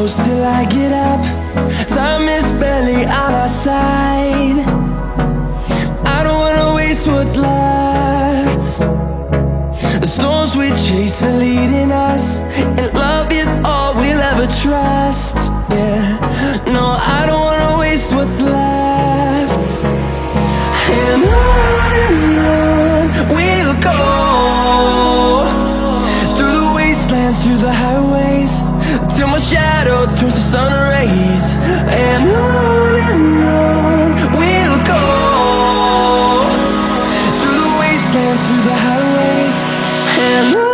close till I get up. Time is barely on our side. I don't wanna waste what's left. The storms we chase are leading us, and love is all we'll ever trust. Yeah, no, I don't wanna waste what's left. And on we'll go, through the wastelands, through the highways, till my shadow turns to sun rays. And on we'll go, through the wastelands, through the highways, and on.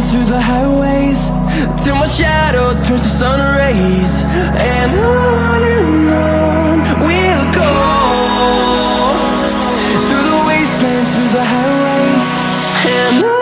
Through the highways, till my shadow turns to sun rays. And on we'll go, through the wastelands, through the highways, and on.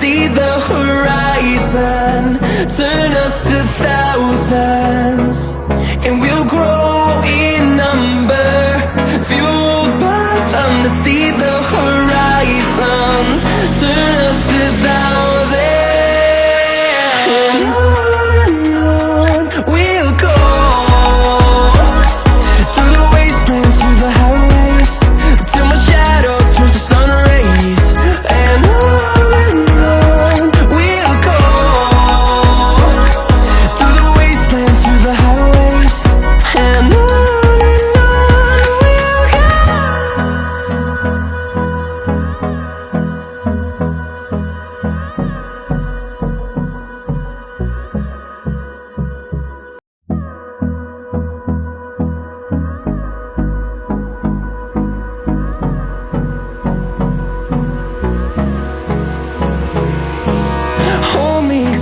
See the horizon turn us to thousands, and we'll grow in number, fueled by them. To see the horizon turn us to thousands, and on we'll go, through the wastelands, through the highways, till my shadow turns to sun rays. And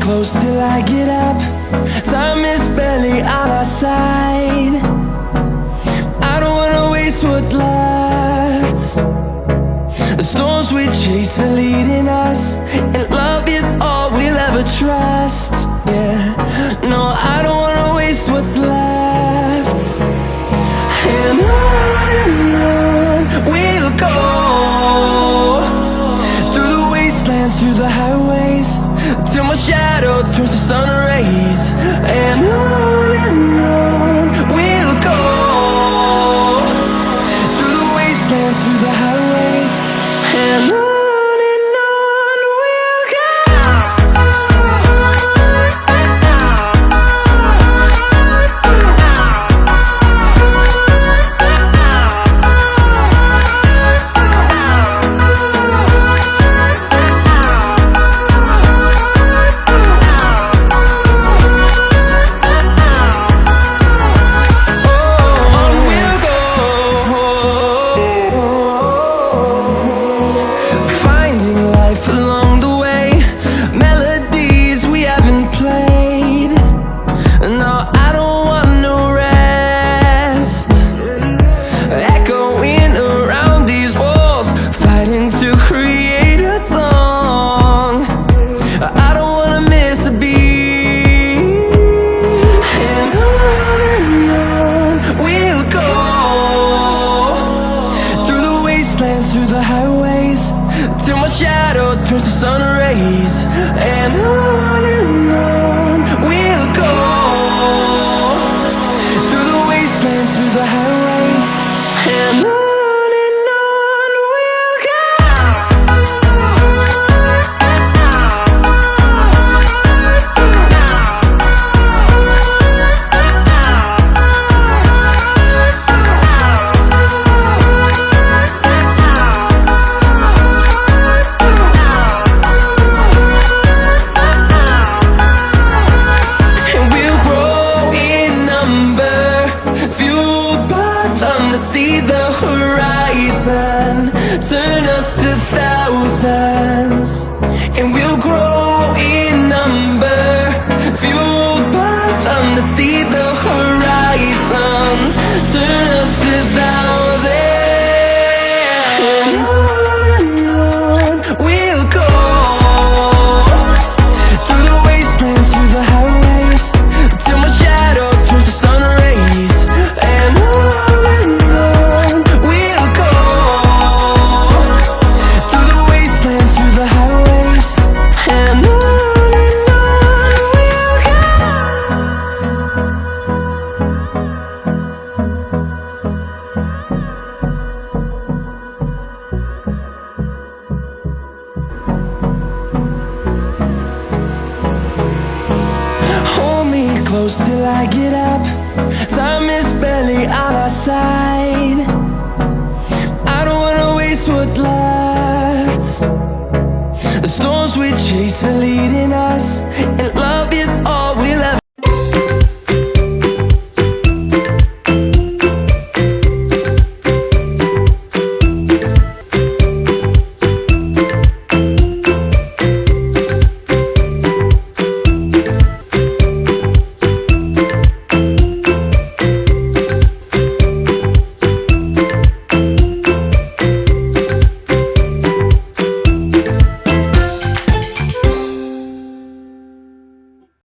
close till I get up. Time is barely on our side. I don't wanna waste what's left. The storms we chase are leading us, and love is all we'll ever trust. Yeah, no, I don't wanna waste what's left. And on we'll go, through the wastelands, through the highways, till my shadow turns to sun rays. And on we'll go, through the wastelands, through the highways, and on number, fueled by them to see the horizon. Turn us to thousands, and we'll grow in number, fueled by them to see the horizon. Turn us to thousands, and on we'll go, through the wastelands, through the highways, till my shadow turns to sun rays. And on we'll go, through the wastelands, through the highways, and on we'll go. Hold me close till I get up. Time is barely on our side. I don't wanna waste what's left. The storms we chase are